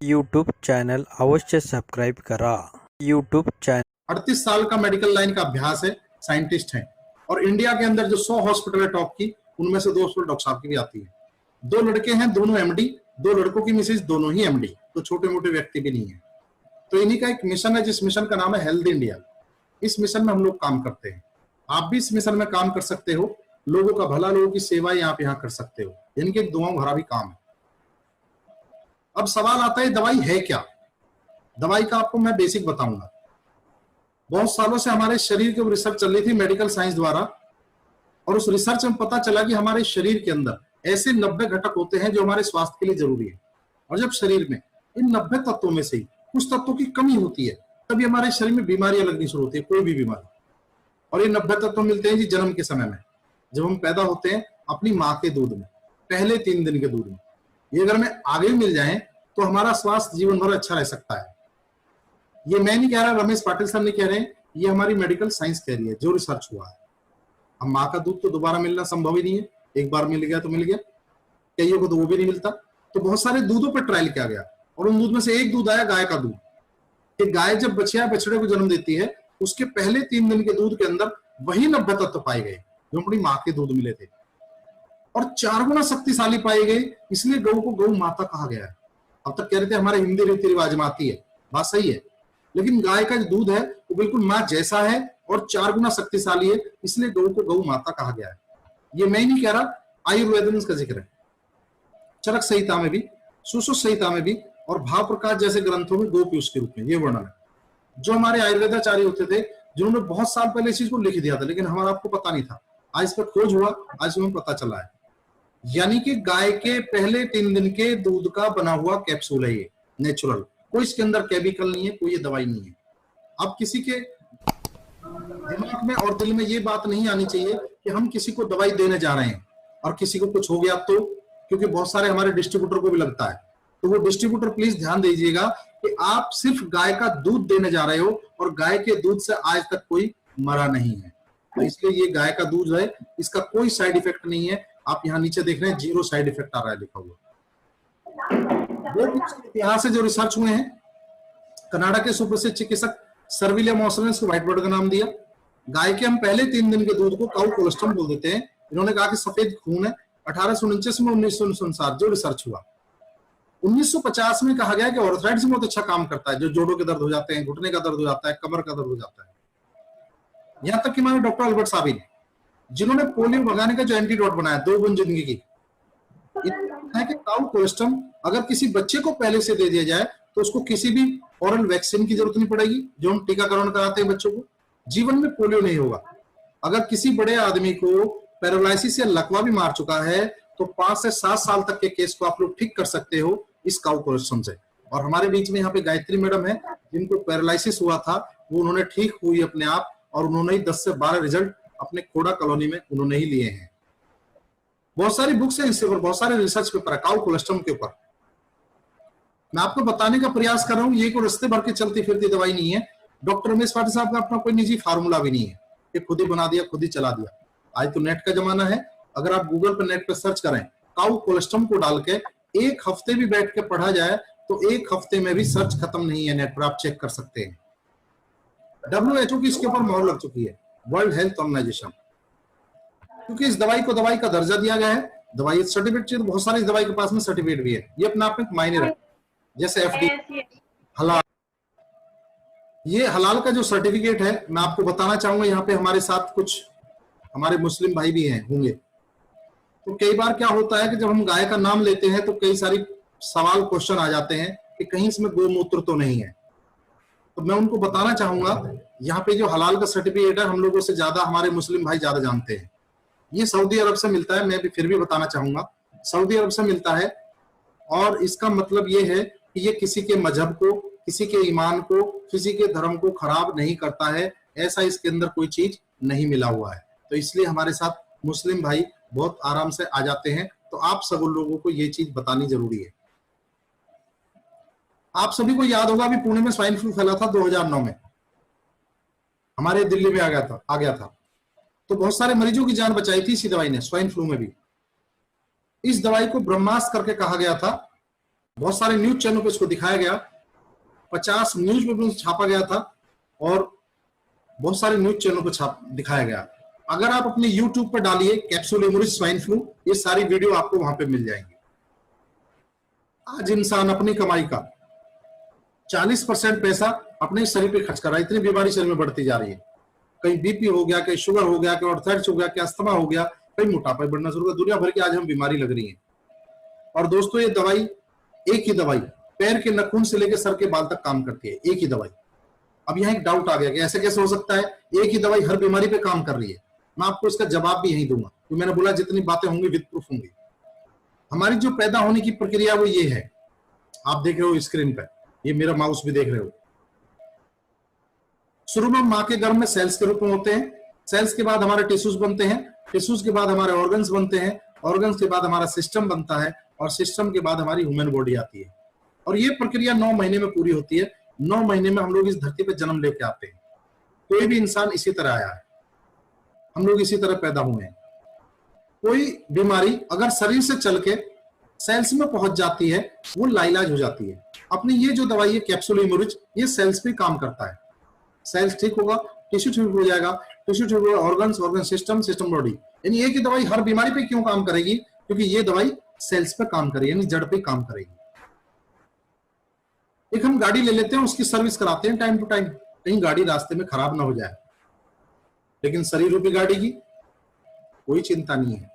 YouTube channel अवश्य subscribe करा। YouTube channel 38 साल का मेडिकल लाइन का अभ्यास है, साइंटिस्ट हैं और इंडिया के अंदर जो 100 हॉस्पिटल है टॉप की, उनमें से 2 हॉस्पिटल डॉक्टर साहब की भी आती है। 2 लड़के हैं, दोनों एमडी, 2 लड़कों की मिसेज, दोनों ही एमडी, तो छोटे मोटे व्यक्ति भी नहीं है। तो इन्हीं का एक मिशन है, जिस मिशन का नाम है हेल्थ इंडिया। इस मिशन में हम लोग काम करते हैं। आप भी इस मिशन में काम कर सकते हो, लोगों का भला, लोगों की सेवाएं आप यहाँ कर सकते हो। इनके एक दुआओं भरा भी काम है। अब सवाल आता है दवाई है क्या। दवाई का आपको मैं बेसिक बताऊंगा। बहुत सालों से हमारे शरीर के ऊपर रिसर्च चल रही थी मेडिकल साइंस द्वारा, और उस रिसर्च में पता चला कि हमारे शरीर के अंदर ऐसे 90 घटक होते हैं जो हमारे स्वास्थ्य के लिए जरूरी है। और जब शरीर में इन 90 तत्वों में से कुछ तत्वों की कमी होती है, तभी हमारे शरीर में बीमारियां लगनी शुरू होती है, कोई भी बीमारी। और ये 90 तत्व मिलते हैं जी जन्म के समय में, जब हम पैदा होते हैं अपनी माँ के दूध में, पहले 3 दिन के दूध में। ये अगर हमें आगे मिल जाए तो हमारा स्वास्थ्य जीवन भर अच्छा रह सकता है। ये मैं नहीं कह रहा, रमेश पाटिल सर नहीं कह रहे हैं, ये हमारी मेडिकल साइंस कह रही है, जो रिसर्च हुआ है। अब माँ का दूध तो दोबारा मिलना संभव ही नहीं है, एक बार मिल गया तो मिल गया, कईयों को तो वो भी नहीं मिलता। तो बहुत सारे दूधों पर ट्रायल किया गया और उन दूध में से एक दूध आया गाय का दूध। कि गाय जब बछिया बछड़े को जन्म देती है, उसके पहले 3 दिन के दूध के अंदर वही 90 तत्व पाए गए जो अपनी माँ के दूध मिले थे, और 4 गुना शक्तिशाली पाए गए। इसलिए गौ को गौ माता कहा गया है। अब तक कह रहे थे हमारे हिंदी रीति रिवाज में आती है, बात सही है, लेकिन गाय का जो दूध है वो बिल्कुल माँ जैसा है और 4 गुना शक्तिशाली है, इसलिए गौ को गौ माता कहा गया है। ये मैं नहीं कह रहा, आयुर्वेद में इसका जिक्र है, चरक संहिता में भी, सुश्रुत संहिता में भी, और भाव प्रकाश जैसे ग्रंथों में गोपीयूष के रूप में ये वर्णन है। जो हमारे आयुर्वेदाचार्य होते थे, जिन्होंने बहुत साल पहले इस चीज को लिख दिया था, लेकिन हमारा आपको पता नहीं था। आज इस पर खोज हुआ, आज हमें पता चला है। यानी कि गाय के पहले 3 दिन के दूध का बना हुआ कैप्सूल है ये, नेचुरल, कोई इसके अंदर केमिकल नहीं है, कोई ये दवाई नहीं है। अब किसी के दिमाग में और दिल में ये बात नहीं आनी चाहिए कि हम किसी को दवाई देने जा रहे हैं और किसी को कुछ हो गया तो, क्योंकि बहुत सारे हमारे डिस्ट्रीब्यूटर को भी लगता है। तो वो डिस्ट्रीब्यूटर प्लीज ध्यान दीजिएगा कि आप सिर्फ गाय का दूध देने जा रहे हो, और गाय के दूध से आज तक कोई मरा नहीं है। तो इसलिए ये गाय का दूध है, इसका कोई साइड इफेक्ट नहीं है। आप यहाँ नीचे देख रहे हैं 0 साइड इफेक्ट आ रहा है लिखा हुआ। वो इतिहास से जो रिसर्च हुए हैं, कनाडा के सुप्रसिद्ध चिकित्सक सर विलियम ऑस्टर ने इसको व्हाइट बर्ड का नाम दिया। गाय के हम पहले 3 दिन के दूध को काउ कोलेस्ट्रॉल बोल देते हैं। इन्होंने कहा कि सफेद खून है। 1849 में 1919 अनुसार जो रिसर्च हुआ, 1950 में कहा गया कि ऑर्थराइटिस में बहुत अच्छा काम करता है, जो जोड़ों के दर्द हो जाते हैं, घुटने का दर्द हो जाता है, कमर का दर्द हो जाता है। यहां तक कि हमारे डॉक्टर अल्बर्ट साबिन, जिन्होंने पोलियो भगाने का जो एंटीडोट बनाया 2 गुण जिंदगी की, है कि काउ कोलेस्ट्रॉल अगर किसी बच्चे को पहले से दे दिया जाए तो उसको किसी भी ओरल वैक्सीन की जरूरत नहीं पड़ेगी, जो हम टीकाकरण कराते हैं बच्चों को। जीवन में पोलियो नहीं होगा। अगर किसी बड़े आदमी को पैरालाइसिस या लकवा भी मार चुका है तो 5 से 7 साल तक के केस को आप लोग ठीक कर सकते हो इस काउ कोलेस्ट्रॉल से। और हमारे बीच में यहाँ पे गायत्री मैडम है, जिनको पैरालाइसिस हुआ था, वो उन्होंने ठीक हुई अपने आप, और उन्होंने ही 10 से 12 रिजल्ट अपने खोड़ा कॉलोनी में उन्होंने ही लिए हैं। बहुत सारी बुक्स हैं इसके ऊपर, बहुत सारे रिसर्च पेपर है काउ कोलेस्ट्रॉल के ऊपर। मैं आपको बताने का प्रयास कर रहा हूँ, ये कोई रस्ते भर के चलती फिरती दवाई नहीं है। डॉक्टर रमेश पाटिल साहब का अपना कोई निजी फार्मूला भी नहीं है कि खुद ही बना दिया, खुद ही चला दिया। आज तो नेट का जमाना है। अगर आप गूगल पर नेट पर सर्च करें, काउ कोलेस्ट्रॉल को डाल के 1 हफ्ते भी बैठ के पढ़ा जाए तो 1 हफ्ते में भी सर्च खत्म नहीं है। नेट पर आप चेक कर सकते हैं। WHO की इसके ऊपर मोहर लग चुकी है, वर्ल्ड हेल्थ ऑर्गेनाइजेशन, क्योंकि इस दवाई को दवाई का दर्जा दिया गया है। दवाई सर्टिफिकेट चाहिए तो बहुत सारी दवाई के पास में सर्टिफिकेट भी है। ये अपने आप में मायने रखते, जैसे FDA, हलाल। ये हलाल का जो सर्टिफिकेट है, मैं आपको बताना चाहूंगा, यहाँ पे हमारे साथ कुछ हमारे मुस्लिम भाई भी हैं होंगे। तो कई बार क्या होता है कि जब हम गाय का नाम लेते हैं तो कई सारी सवाल क्वेश्चन आ जाते हैं कि कहीं इसमें गोमूत्र तो नहीं है। तो मैं उनको बताना चाहूंगा, यहाँ पे जो हलाल का सर्टिफिकेट है, हम लोगों से ज्यादा हमारे मुस्लिम भाई ज्यादा जानते हैं। ये सऊदी अरब से मिलता है। मैं भी फिर भी बताना चाहूंगा, सऊदी अरब से मिलता है। और इसका मतलब ये है कि ये किसी के मजहब को, किसी के ईमान को, किसी के धर्म को खराब नहीं करता है। ऐसा इसके अंदर कोई चीज नहीं मिला हुआ है। तो इसलिए हमारे साथ मुस्लिम भाई बहुत आराम से आ जाते हैं। तो आप सब लोगों को ये चीज बतानी जरूरी है। आप सभी को याद होगा, अभी पुणे में स्वाइन फ्लू फैला था 2009 में, हमारे दिल्ली में आ गया था। तो बहुत सारे मरीजों की जान बचाई थी इसी दवाई ने, स्वाइन फ्लू में भी। इस दवाई को ब्रह्मास्त्र करके कहा गया था। बहुत सारे न्यूज चैनल पे इसको दिखाया गया, 50 न्यूज पेपर में छापा गया था और बहुत सारे न्यूज चैनल पे दिखाया गया। अगर आप अपने YouTube पर डालिए कैप्सूल हेमोरेज स्वाइन फ्लू, ये सारी वीडियो आपको वहां पे मिल जाएंगी। आज इंसान अपनी कमाई का 40% पैसा अपने शरीर पे खर्च कर रहा है। इतनी बीमारी शरीर में बढ़ती जा रही है, कहीं बीपी हो गया, कहीं शुगर हो गया, कहीं ऑर्थराइटिस हो गया, कहीं अस्थमा हो गया, कहीं मोटापा बढ़ना शुरू हो गया। दुनिया भर की आज हम बीमारी लग रही है। और दोस्तों ये दवाई, एक ही दवाई पैर के नाखून से लेकर सर के बाल तक काम करती है, एक ही दवाई। अब यहाँ एक डाउट आ गया कि ऐसे कैसे हो सकता है, एक ही दवाई हर बीमारी पे काम कर रही है। मैं आपको इसका जवाब भी यही दूंगा, तो मैंने बोला जितनी बातें होंगी विद प्रूफ होंगी। हमारी जो पैदा होने की प्रक्रिया वो ये है, आप देख रहे हो स्क्रीन पर, ये मेरा माउस भी देख रहे हो। शुरू में मां के गर्भ में सेल्स के रूप में होते हैं, सेल्स के बाद हमारे टिश्यूज बनते हैं, टिश्यूज के बाद हमारे ऑर्गन्स बनते हैं, ऑर्गन्स के बाद हमारा सिस्टम बनता है, और सिस्टम के बाद हमारी ह्यूमन बॉडी आती है। और ये प्रक्रिया 9 महीने में पूरी होती है। 9 महीने में हम लोग इस धरती पे जन्म लेके आते हैं। कोई भी इंसान इसी तरह आया है, हम लोग इसी तरह पैदा हुए हैं। कोई बीमारी अगर शरीर से चल के सेल्स में पहुंच जाती है, वो लाइलाज हो जाती है। अपनी ये जो दवाई है कैप्सूल हेमोरेज, ये सेल्स पे काम करता है। सेल्स ठीक होगा, टिश्यू ठीक हो जाएगा, टिश्यू ठीक होगा, organs, organ system, system body. यानी एक ही दवाई हर बीमारी पे क्यों काम करेगी? क्योंकि ये दवाई सेल्स पे काम करेगी, यानी जड़ पे काम करेगी। एक हम गाड़ी ले लेते हैं, उसकी सर्विस कराते हैं टाइम टू टाइम, कहीं गाड़ी रास्ते में खराब ना हो जाए। लेकिन शरीर रूपी गाड़ी की कोई चिंता नहीं है।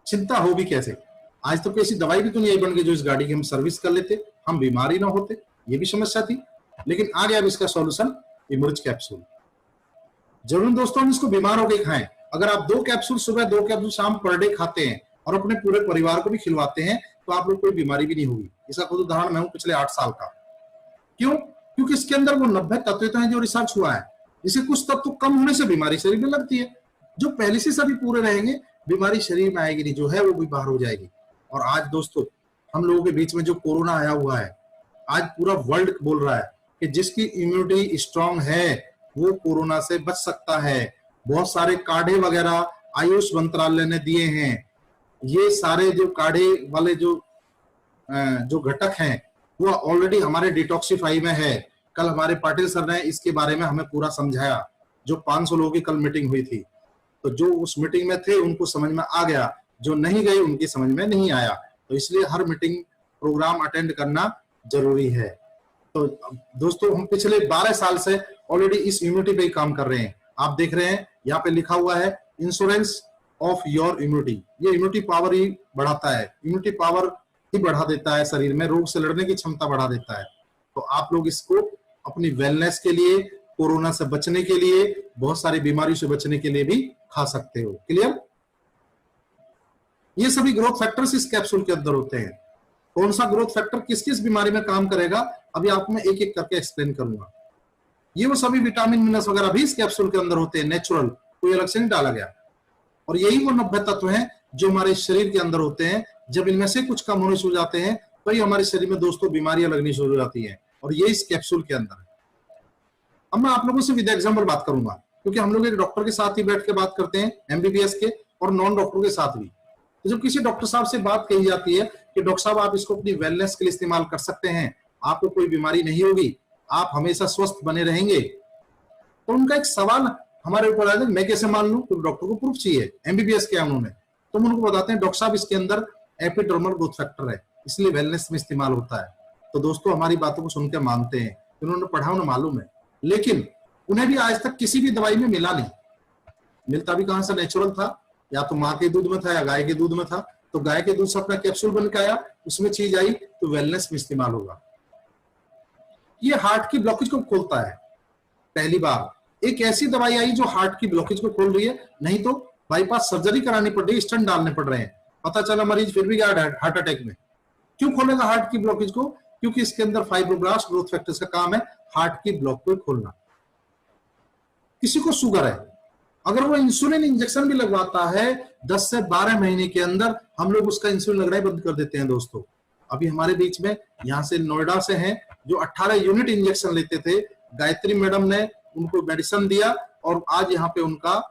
चिंता हो भी कैसे? आज तो ऐसी दवाई भी तो नहीं बन गई जो इस गाड़ी की हम सर्विस कर लेते, हम बीमारी ना होते, ये भी समस्या थी। लेकिन आ गया अब इसका सॉल्यूशन, हेमोरेज कैप्सूल। जरूर दोस्तों हम इसको बीमार होकर खाएं। अगर आप 2 कैप्सूल सुबह, 2 कैप्सूल शाम पर डे खाते हैं और अपने पूरे परिवार को भी खिलवाते हैं, तो आप लोग कोई बीमारी भी नहीं होगी। इसका खुद उदाहरण मैं हूं पिछले 8 साल का। क्यों? क्योंकि इसके अंदर वो 90 तत्व तो हैं जो रिसर्च हुआ है। इसे कुछ तत्व कम होने से बीमारी शरीर में लगती है, जो पहले से सभी पूरे रहेंगे बीमारी शरीर में आएगी नहीं, जो है वो भी बाहर हो जाएगी। और आज दोस्तों हम लोगों के बीच में जो कोरोना आया हुआ है, आज पूरा वर्ल्ड बोल रहा है कि जिसकी इम्यूनिटी स्ट्रांग है वो कोरोना से बच सकता है। बहुत सारे काढ़े वगैरह आयुष मंत्रालय ने दिए हैं। ये सारे जो काढ़े वाले जो घटक हैं वो ऑलरेडी हमारे डिटॉक्सिफाई में है। कल हमारे पाटिल सर ने इसके बारे में हमें पूरा समझाया। जो 500 लोगों की कल मीटिंग हुई थी, तो जो उस मीटिंग में थे उनको समझ में आ गया, जो नहीं गए उनकी समझ में नहीं आया। तो इसलिए हर मीटिंग प्रोग्राम अटेंड करना जरूरी है। तो दोस्तों हम पिछले 12 साल से ऑलरेडी इस इम्यूनिटी पे काम कर रहे हैं। आप देख रहे हैं यहाँ पे लिखा हुआ है इंश्योरेंस ऑफ योर इम्यूनिटी। ये इम्यूनिटी पावर ही बढ़ाता है, इम्यूनिटी पावर ही बढ़ा देता है, शरीर में रोग से लड़ने की क्षमता बढ़ा देता है। तो आप लोग इसको अपनी वेलनेस के लिए, कोरोना से बचने के लिए, बहुत सारी बीमारियों से बचने के लिए भी खा सकते हो। क्लियर? ये सभी ग्रोथ फैक्टर्स इस कैप्सूल के अंदर होते हैं। कौन सा ग्रोथ फैक्टर किस किस बीमारी में काम करेगा अभी आपको मैं एक एक करके एक्सप्लेन करूंगा। ये वो सभी विटामिन मिनरल्स वगैरह भी इस कैप्सूल के अंदर होते हैं, नेचुरल, कोई अलग से नहीं डाला गया। और यही वो 90 तत्व हैं जो हमारे शरीर के अंदर होते हैं। जब इनमें से कुछ कम होने शुरू हो जाते हैं तो ही हमारे शरीर में दोस्तों बीमारियां लगनी शुरू हो जाती हैं, और ये इस कैप्सूल के अंदर है। अब मैं आप लोगों से विद एग्जाम्पल बात करूंगा, क्योंकि हम लोग एक डॉक्टर के साथ ही बैठ के बात करते हैं, एमबीबीएस के और नॉन डॉक्टर के साथ भी। तो जब किसी डॉक्टर साहब से बात कही जाती है कि डॉक्टर साहब आप इसको अपनी वेलनेस के लिए इस्तेमाल कर सकते हैं, आपको कोई बीमारी नहीं होगी, आप हमेशा स्वस्थ बने रहेंगे, तो उनका एक सवाल हमारे ऊपर आता है, मैं कैसे मान लूं? तो डॉक्टर को प्रूफ चाहिए, एमबीबीएस किया उन्होंने। तो हम उनको बताते हैं डॉक्टर साहब इसके अंदर एपिडर्मल ग्रोथ फैक्टर है, इसलिए वेलनेस में इस्तेमाल होता है। तो दोस्तों हमारी बातों को सुनकर मानते हैं, उन्होंने पढ़ा, उन्हें मालूम है। लेकिन उन्हें भी आज तक किसी भी दवाई में मिला नहीं। मिलता भी कहां से? नेचुरल था, या तो माँ के दूध में था या गाय के दूध में था। तो गाय के दूध से अपना कैप्सूल बन के आया, उसमें चीज आई तो वेलनेस में इस्तेमाल होगा। ये हार्ट की ब्लॉकेज को खोलता है। पहली बार एक ऐसी दवाई आई जो हार्ट की ब्लॉकेज को खोल रही है, नहीं तो बाईपास सर्जरी करानी पड़ रही है, स्टंट डालने पड़ रहे हैं। पता चला मरीज फिर भी गया हार्ट अटैक में। क्यों खोलेगा हार्ट की ब्लॉकेज को? क्योंकि इसके अंदर फाइब्रोब्लास्ट ग्रोथ फैक्टर्स का काम है हार्ट की ब्लॉक को खोलना। किसी को शुगर है, अगर वो इंसुलिन इंजेक्शन भी लगवाता है 10 से 12 महीने के अंदर, हम लोग उसका इंसुलिन लगना ही बंद कर देते हैं। दोस्तों अभी हमारे बीच में यहाँ से नोएडा से हैं जो 18 यूनिट इंजेक्शन लेते थे, गायत्री मैडम ने उनको मेडिसिन दिया और आज यहाँ पे उनका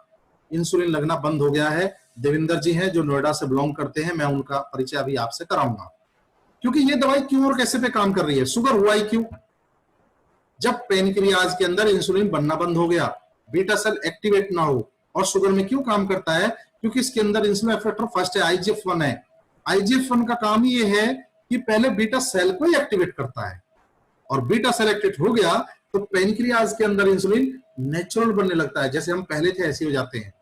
इंसुलिन लगना बंद हो गया है। देविंदर जी हैं जो नोएडा से बिलोंग करते हैं, मैं उनका परिचय अभी आपसे कराऊंगा। क्योंकि ये दवाई क्यों और कैसे पे काम कर रही है। शुगर हुआ ही क्यों? जब पेनक्रियाज के अंदर इंसुलिन बनना बंद हो गया, बीटा सेल एक्टिवेट ना हो, और शुगर में क्यों काम करता है? क्योंकि इसके अंदर इंसुलिन एफेक्टर फर्स्ट है, IGF-1 है। IGF-1 का काम ये है कि पहले बीटा सेल को ही एक्टिवेट करता है, और बीटा सेल एक्टिवेट हो गया तो पेनक्रियाज के अंदर इंसुलिन नेचुरल बनने लगता है। जैसे हम पहले थे ऐसे हो जाते हैं।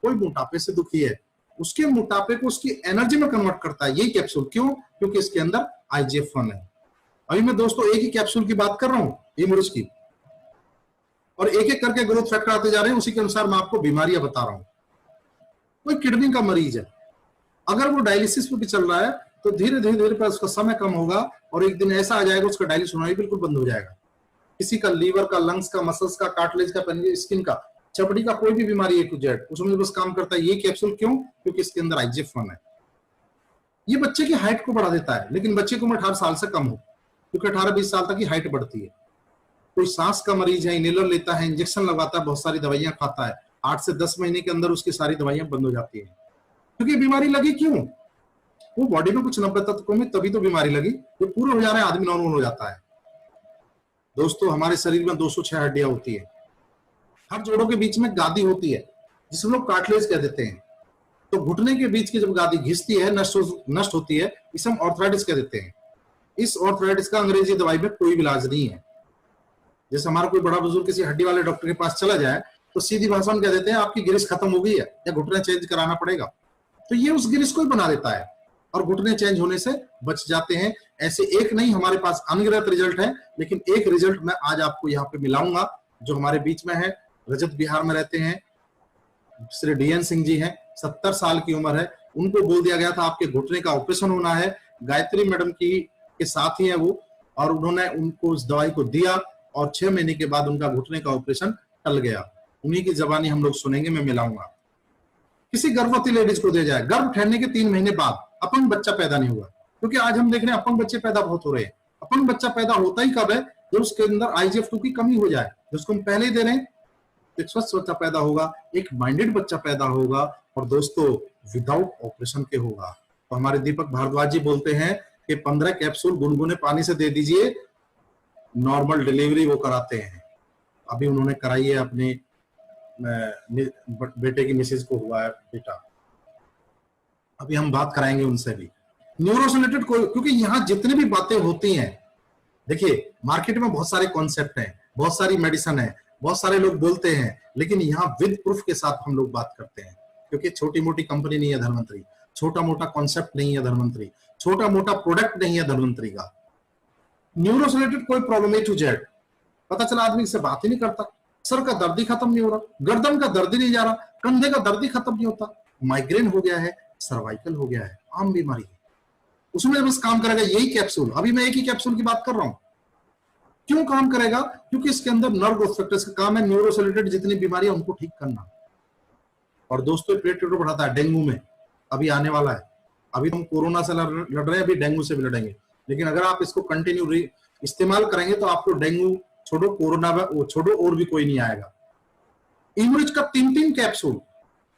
कोई मोटापे से दुखी है, उसके मोटापे को उसकी एनर्जी में कन्वर्ट करता है यही कैप्सूल। क्यों? क्योंकि इसके अंदर IGF-1 है। अभी मैं दोस्तों एक ही कैप्सूल की बात कर रहा हूं, इमरुज की, और एक एक करके ग्रोथ फैक्टर आते जा रहे हैं, उसी के अनुसार मैं आपको बीमारियां बता रहा हूं। कोई किडनी का मरीज है, अगर वो डायलिसिस पे भी चल रहा है तो धीरे धीरे धीरे पर उसका समय कम होगा, और एक दिन ऐसा आ जाएगा उसका डायलिसिस होना ही बिल्कुल बंद हो जाएगा। किसी का लीवर का, लंग्स का, मसल्स का, कार्टिलेज का, स्किन का, चमड़ी का, कोई भी बीमारी A to Z उसमें बस काम करता है ये कैप्सूल। क्यों? क्योंकि इसके अंदर IGF-1 है। ये बच्चे की हाइट को बढ़ा देता है, लेकिन बच्चे की उम्र 18 साल से कम हो, क्योंकि 18-20 साल तक की हाइट बढ़ती है। कोई सांस का मरीज है, इनहेलर लेता है, इंजेक्शन लगाता है, बहुत सारी दवाइयां खाता है, 8 से 10 महीने के अंदर उसकी सारी दवाइयां बंद हो जाती है। क्योंकि बीमारी लगी क्यों? वो बॉडी में कुछ 90 तत्व में तभी तो बीमारी लगी। जो पूरे हो जा रहे हैं आदमी नॉर्मल हो जाता है। दोस्तों हमारे शरीर में 206 हड्डियां होती है। हर जोड़ों के बीच में गादी होती है जिसे लोग कार्टिलेज कह देते हैं। तो घुटने के बीच की जब गादी घिसती है, नष्ट होती है, इसे हम ऑर्थराइटिस कह देते हैं। इस ऑर्थराइटिस का अंग्रेजी दवाई में कोई इलाज नहीं है। जैसे हमारा कोई बड़ा बुजुर्ग किसी हड्डी वाले डॉक्टर के पास चला जाए तो सीधी भाषा में कह देते हैं आपकी गिरिश खत्म हो गई है या घुटने चेंज कराना पड़ेगा। तो ये उस गिरिश को ही बना देता है और घुटने चेंज होने से बच जाते हैं। ऐसे एक नहीं, हमारे पास अनगिनत रिजल्ट है, लेकिन एक रिजल्ट मैं आज आपको यहाँ पे मिलाऊंगा जो हमारे बीच में है। रजत बिहार में रहते हैं, श्री DN सिंह जी हैं, 70 साल की उम्र है। उनको बोल दिया गया था आपके घुटने का ऑपरेशन होना है। गायत्री मैडम की के साथ ही है वो, और उन्होंने उनको उस दवाई को दिया और 6 महीने के बाद उनका घुटने का ऑपरेशन टल गया। उन्हीं की जबानी हम लोग सुनेंगे, मैं मिलाऊंगा। किसी गर्भवती लेडीज को दिया जाए, गर्भ ठहरने के 3 महीने बाद अपंग बच्चा पैदा नहीं हुआ, क्योंकि आज हम देख रहे हैं अपंग बच्चे पैदा बहुत हो रहे हैं। अपंग बच्चा पैदा होता ही कब है? जब उसके अंदर IGF-2 की कमी हो जाए, जिसको हम पहले ही दे रहे हैं। एक स्वस्थ बच्चा पैदा होगा, एक माइंडेड बच्चा पैदा होगा, और दोस्तों विदाउट ऑपरेशन के होगा। तो हमारे दीपक भारद्वाज जी बोलते हैं कि 15 कैप्सूल गुनगुने पानी से दे दीजिए, नॉर्मल डिलीवरी वो कराते हैं। अभी उन्होंने कराई है, अपने बेटे की मिसेज को हुआ है बेटा। अभी हम बात कराएंगे उनसे भी न्यूरो से रिलेटेड कोई, क्योंकि यहाँ जितनी भी बातें होती हैं, देखिए मार्केट में बहुत सारे कॉन्सेप्ट हैं, बहुत सारी मेडिसिन है, बहुत सारे लोग बोलते हैं, लेकिन यहाँ विद प्रूफ के साथ हम लोग बात करते हैं। क्योंकि छोटी मोटी कंपनी नहीं है धनवंतरी, छोटा मोटा कॉन्सेप्ट नहीं है धनवंतरी, छोटा मोटा प्रोडक्ट नहीं है धनवंतरी का। न्यूरो से रिलेटेड कोई प्रॉब्लम A to Z, पता चला आदमी से बात ही नहीं करता, सर का दर्द ही खत्म नहीं हो रहा, गर्दन का दर्द ही नहीं जा रहा, कंधे का दर्द ही खत्म नहीं होता, माइग्रेन हो गया है, सर्वाइकल हो गया है, आम बीमारी है, उसमें बस काम करेगा यही कैप्सूल। अभी मैं एक ही कैप्सूल की बात कर रहा हूं। क्यों काम करेगा? क्योंकि इसके अंदर नर्व ग्रोथ फैक्टर्स का काम है न्यूरो से रिलेटेड जितनी बीमारियां उनको ठीक करना। और दोस्तों प्लेटलेट बढ़ाता है डेंगू में, अभी आने वाला है। अभी हम कोरोना से लड़ रहे हैं, अभी डेंगू से भी लड़ेंगे। लेकिन अगर आप इसको कंटिन्यू इस्तेमाल करेंगे तो आपको डेंगू छोड़ो, कोरोना छोड़ो, और भी कोई नहीं आएगा। इमरुज का 3-3 कैप्सूल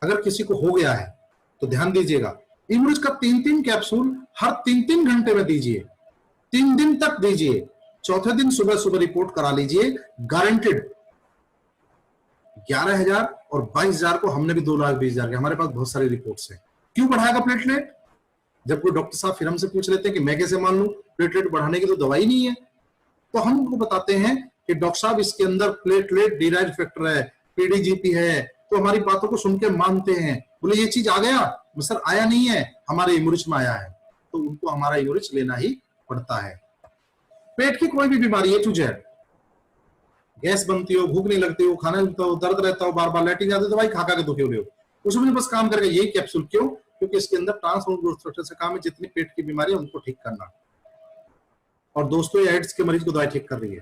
अगर किसी को हो गया है तो ध्यान दीजिएगा, इमरुज का 3-3 कैप्सूल हर 3-3 घंटे में दीजिए, 3 दिन तक दीजिए। चौथे दिन सुबह सुबह रिपोर्ट करा लीजिए, गारंटेड। 11,000 और 22,000 को हमने भी 2,20,000 के, हमारे पास बहुत सारी रिपोर्ट्स हैं। क्यों बढ़ाएगा प्लेटलेट? जब कोई डॉक्टर साहब फिर हमसे पूछ लेते हैं कि मैं कैसे मान लूं, प्लेटलेट बढ़ाने की तो दवाई नहीं है, तो हम उनको बताते हैं कि डॉक्टर साहब इसके अंदर प्लेटलेट डिराइव्ड फैक्टर है, PDGP है। तो हमारी बातों को सुन के मानते हैं, बोले ये चीज आ गया, सर आया नहीं है, हमारे इमरुज में आया है, तो उनको हमारा इमरुज लेना ही पड़ता है। पेट की कोई भी बीमारी A to Z, गैस बनती हो, भूख नहीं लगती हो, खाना मिलता हो, दर्द रहता हो, बार बार लैट्रिन जाते हो, दवाई खा के दुखे हुए हो, उसमें बस काम करेगा यही कैप्सूल। क्यों? क्योंकि इसके अंदर ट्रांसफॉर्म ग्रोथ फैक्टर से काम है जितनी पेट की बीमारी है उनको ठीक करना। और दोस्तों ये एड्स के मरीज को दवाई ठीक कर रही है।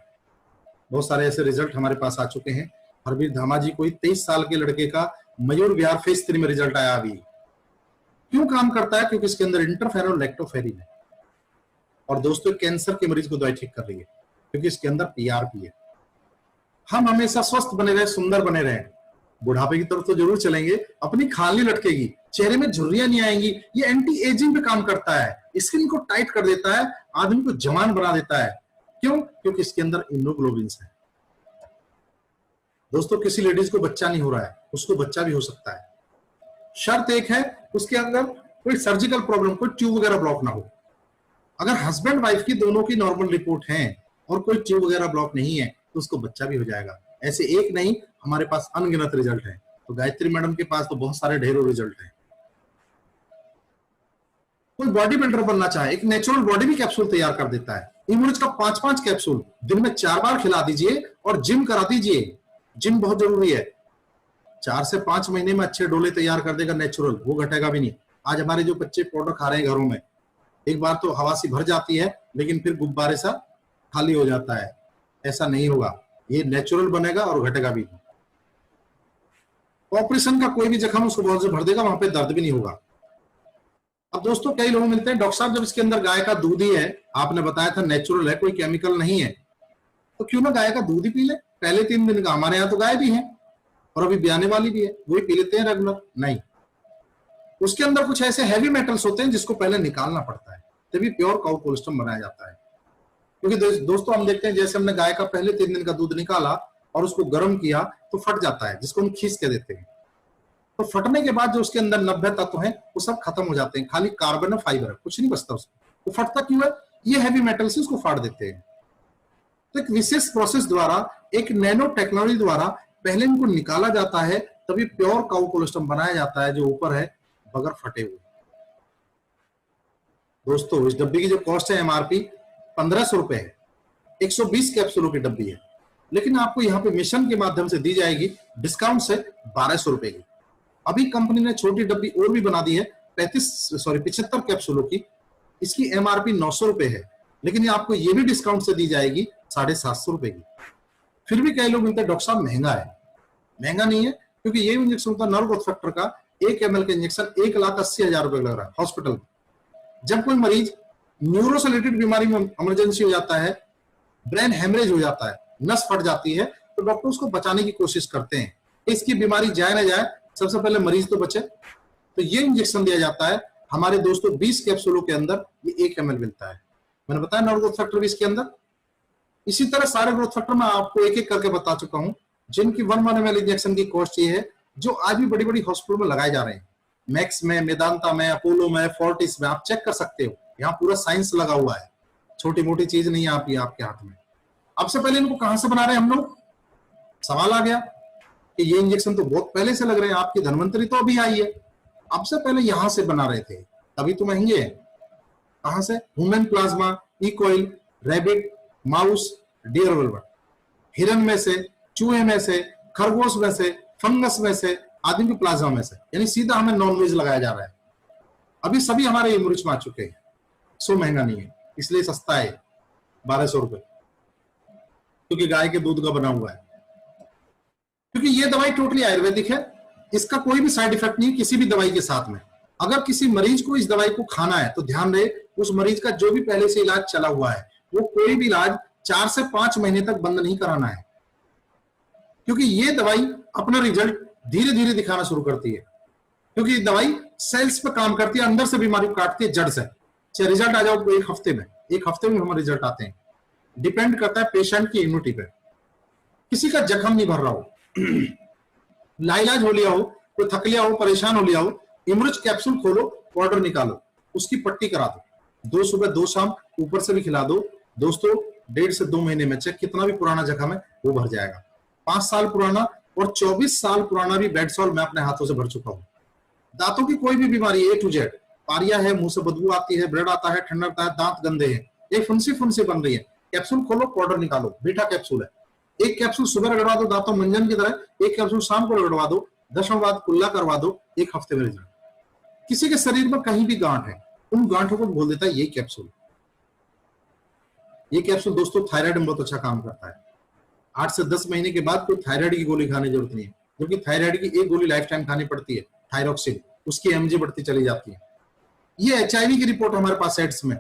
बहुत सारे ऐसे रिजल्ट हमारे पास आ चुके हैं। हरवीर धामा जी, कोई 23 साल के लड़के का मयूर विहार फेज 3 में रिजल्ट आया अभी। क्यों काम करता है? क्योंकि इसके अंदर इंटरफेरॉन और लैक्टोफेरिन है। और दोस्तों कैंसर के मरीज को दवाई ठीक कर रही है क्योंकि इसके अंदर PRP है। हम हमेशा स्वस्थ बने रहे, सुंदर बने रहे, बुढ़ापे की तरफ तो जरूर चलेंगे, अपनी खाल नहीं लटकेगी, चेहरे में झुर्रियां नहीं आएंगी। ये एंटी एजिंग पे काम करता है, स्किन को टाइट कर देता है, आदमी को जवान बना देता है। क्यों? क्योंकि इसके अंदर इम्यूनोग्लोबिन है। दोस्तों, किसी लेडीज को बच्चा नहीं हो रहा है, उसको बच्चा भी हो सकता है। शर्त एक है, उसके अंदर कोई सर्जिकल प्रॉब्लम, कोई ट्यूब वगैरह ब्लॉक ना हो। अगर हस्बैंड वाइफ की दोनों की नॉर्मल रिपोर्ट है और कोई ट्यूब वगैरह ब्लॉक नहीं है तो उसको बच्चा भी हो जाएगा। ऐसे एक नहीं, हमारे पास अनगिनत रिजल्ट है। तो गायत्री मैडम के पास तो बहुत सारे ढेरों रिजल्ट हैं। कोई बॉडी बिल्डर बनना चाहे, एक नेचुरल बॉडी भी कैप्सूल तैयार कर देता है। इम्यूनिज का 5-5 कैप्सूल दिन में 4 बार खिला दीजिए और जिम करा दीजिए। जिम बहुत जरूरी है। 4 से 5 महीने में अच्छे डोले तैयार कर देगा नेचुरल, वो घटेगा भी नहीं। आज हमारे जो बच्चे पाउडर खा रहे हैं घरों में, एक बार तो हवा सी भर जाती है लेकिन फिर गुब्बारे सा खाली हो जाता है। ऐसा नहीं होगा, ये नेचुरल बनेगा और घटेगा भी नहीं। ऑपरेशन का कोई भी जख्म उसको बहुत से भर देगा, वहां पे दर्द भी नहीं होगा। अब दोस्तों, कई लोग मिलते हैं, डॉक्टर साहब जब इसके अंदर गाय का दूध ही है, आपने बताया था नेचुरल है, कोई केमिकल नहीं है, तो क्यों ना गाय का दूध ही पी ले। पहले 3 दिन का, हमारे यहाँ तो गाय भी है और अभी ब्याने वाली भी है, वही पी लेते हैं रेगुलर। नहीं, उसके अंदर कुछ ऐसे हैवी मेटल्स होते हैं जिसको पहले निकालना पड़ता है, तभी प्योर काउ कोलेस्ट्रॉल बनाया जाता है। क्योंकि दोस्तों, हम देखते हैं जैसे हमने गाय का पहले 3 दिन का दूध निकाला और उसको गर्म किया तो फट जाता है, जिसको हम खींच के देते हैं। तो फटने के बाद जो उसके अंदर 90 तत्व हैं वो सब खत्म हो जाते हैं, खाली कार्बन और फाइबर है, कुछ नहीं बचता उसको। वो फटता क्यों है? ये हैवी मेटल से उसको फाड़ देते हैं। तो एक विशेष प्रोसेस द्वारा, एक नैनो टेक्नोलॉजी द्वारा पहले इनको निकाला जाता है, तभी प्योर काउ कोलेस्ट्रॉल बनाया जाता है जो ऊपर है बगैर फटे हुए। दोस्तों, इस डब्बी की जो कॉस्ट है एमआरपी 1500 रुपए है, 120 कैप्सूलों की डब्बी है, लेकिन आपको यहाँ पे मिशन के माध्यम से दी जाएगी डिस्काउंट से 1200 रुपए की। अभी कंपनी ने छोटी डब्बी और भी बना दी है 75 कैप्सूलों की, इसकी एमआरपी 900 रुपए है, लेकिन ये आपको ये भी डिस्काउंट से दी जाएगी 750 रुपए की। फिर भी कई लोग मिलते हैं, डॉक्टर साहब महंगा है। महंगा नहीं है, क्योंकि ये इंजेक्शन होता है नर्व ग्रोथ फैक्टर का, 1 ml का इंजेक्शन 1,80,000 रुपए लग रहा है हॉस्पिटल में। जब कोई मरीज न्यूरो से रिलेटेड बीमारी में इमरजेंसी हो जाता है, ब्रेन हेमरेज हो जाता है, नस फट जाती है, तो डॉक्टर उसको बचाने की कोशिश करते हैं, इसकी बीमारी जाए ना जाए, सबसे पहले मरीज तो बचे। तो ये इंजेक्शन दिया जाता है हमारे दोस्तों 20 कैप्सूलों के अंदर, ये 1 ml मिलता है। मैंने बताया नर्व ग्रोथ फैक्टर भी इसके अंदर। इसी तरह सारे ग्रोथ फैक्टर मैं आपको एक एक करके बता चुका हूं, जिनकी 1 ml इंजेक्शन की कॉस्ट ये है, जो आज भी बड़ी बड़ी हॉस्पिटल में लगाए जा रहे हैं। मैक्स में, मेदांता में, अपोलो में, फोर्टिस में, आप चेक कर सकते हो, यहाँ पूरा साइंस लगा हुआ है, छोटी मोटी चीज नहीं है आपके हाथ में। अब से पहले इनको कहां से बना रहे हैं हम लोग? सवाल आ गया कि ये इंजेक्शन तो बहुत पहले से लग रहे हैं, आपकी धनवंतरी तो अभी आई है, अब से पहले यहां से बना रहे थे, तभी तो महंगे हैं। कहां से? ह्यूमन प्लाज्मा, इकोइल, रैबिट, माउस, डियर वेलवेट, हिरन में से, चूहे में से, खरगोश में से, फंगस में से, आदमी के प्लाज्मा में से, यानी सीधा हमें नॉनवेज लगाया जा रहा है। अभी सभी हमारे इमरिच में आ चुके हैं। सो महंगा नहीं है, इसलिए सस्ता है 1200 रुपए, क्योंकि गाय के दूध का बना हुआ है। क्योंकि ये दवाई टोटली आयुर्वेदिक है, इसका कोई भी साइड इफेक्ट नहीं किसी भी दवाई के साथ में। अगर किसी मरीज को इस दवाई को खाना है तो ध्यान रहे, उस मरीज का जो भी पहले से इलाज चला हुआ है, वो कोई भी इलाज 4 से 5 महीने तक बंद नहीं कराना है, क्योंकि ये दवाई अपना रिजल्ट धीरे धीरे दिखाना शुरू करती है। क्योंकि दवाई सेल्स पे काम करती है, अंदर से बीमारी को काटती है जड़ से। चाहे रिजल्ट आ जाओ 1 हफ्ते में हमारे रिजल्ट आते हैं। डिपेंड करता है पेशेंट की इम्यूनिटी पे। किसी का जख्म नहीं भर रहा हो, लाइलाज हो लिया हो, कोई थक लिया हो, परेशान हो लिया हो, इमरिच कैप्सूल खोलो, पाउडर निकालो, उसकी पट्टी करा दो, 2 सुबह 2 शाम ऊपर से भी खिला दो। दोस्तों, 1.5 से 2 महीने में चाहे कितना भी पुराना जख्म है वो भर जाएगा। 5 साल पुराना और 24 साल पुराना भी बेडसॉल मैं अपने हाथों से भर चुका हूं। दांतों की कोई भी बीमारी A to Z, पारिया है, मुंह से बदबू आती है, ब्लड आता है, ठंडा आता है, दांत गंदे हैं, ये फुंसी बन रही है, कैप्सूल खोलो, पाउडर निकालो, बीटा कैप्सूल है। 1 कैप्सूल सुबह रगड़वा दो दांतों मंजन की तरह, 1 कैप्सूल शाम को रगड़वा दो, 10 मिनट बाद कुल्ला करवा दो, 1 हफ्ते में रिजल्ट। किसी के शरीर में कहीं भी गांठ है, उन गांठों को बोल देता है ये कैप्सूल। ये कैप्सूल दोस्तों थायराइड में बहुत अच्छा काम करता है। 8 से 10 महीने के बाद कोई थायराइड की गोली खाने की जरूरत नहीं है, क्योंकि थायराइड की एक गोली लाइफ टाइम खानी पड़ती है, थायरोक्सिन, उसकी एमजी बढ़ती चली जाती है। ये एचआईवी की रिपोर्ट हमारे पास एड्स में,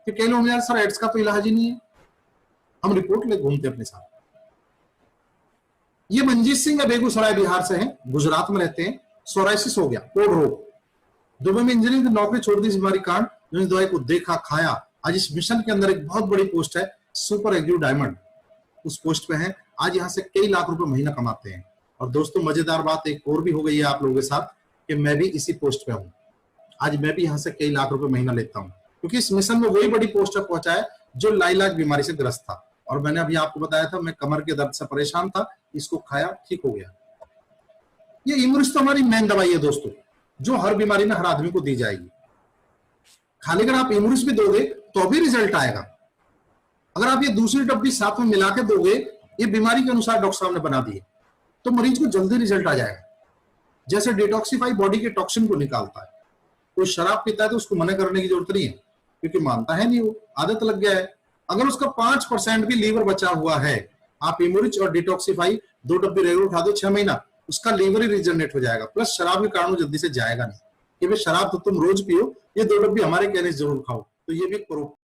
कि कई लोग यार सर एड्स का तो इलाज ही नहीं है, हम रिपोर्ट ले घूमते अपने साथ। ये मंजीत सिंह है, बेगूसराय बिहार से हैं, गुजरात में रहते हैं। सोराइसिस हो गया, कोढ़ रोग, दुबई में इंजीनियरिंग की नौकरी छोड़ दी इस बीमारी कारण, जो इस दवाई को देखा, खाया। आज इस मिशन के अंदर एक बहुत बड़ी पोस्ट है, सुपर एग्रीव डायमंड, उस पोस्ट पे है। आज यहाँ से कई लाख रुपए महीना कमाते हैं। और दोस्तों मजेदार बात एक और भी हो गई है आप लोगों के साथ कि मैं भी इसी पोस्ट पे हूँ। आज मैं भी यहाँ से कई लाख रुपए महीना लेता हूँ, क्योंकि इस मिशन में वही बड़ी पोस्ट तक पहुंचा है जो लाइलाज बीमारी से ग्रस्त था। और मैंने अभी आपको बताया था मैं कमर के दर्द से परेशान था, इसको खाया, ठीक हो गया। ये इम्यूनिस्ट तो हमारी मेन दवाई है दोस्तों, जो हर बीमारी में हर आदमी को दी जाएगी। खाली अगर आप इम्यूनिस्ट भी दोगे तो भी रिजल्ट आएगा। अगर आप ये दूसरी डब्बी साथ में मिला के दोगे, ये बीमारी के अनुसार डॉक्टर साहब ने बना दी है, तो मरीज को जल्दी रिजल्ट आ जाएगा। जैसे डिटॉक्सिफाई बॉडी के टॉक्सिन को निकालता है। कोई शराब पीता है तो उसको मना करने की जरूरत नहीं है, क्योंकि मानता है नहीं, वो आदत लग गया है। अगर उसका 5% भी लीवर बचा हुआ है, आप इम्यूरिच और डिटॉक्सिफाई 2 डब्बी रेगुलर उठा दो 6 महीना, उसका लीवर ही रिजनरेट हो जाएगा। प्लस शराब के कारण जल्दी से जाएगा नहीं कि भाई शराब तो तुम रोज पियो, ये 2 डब्बी हमारे कहने से जरूर खाओ। तो ये भी करो।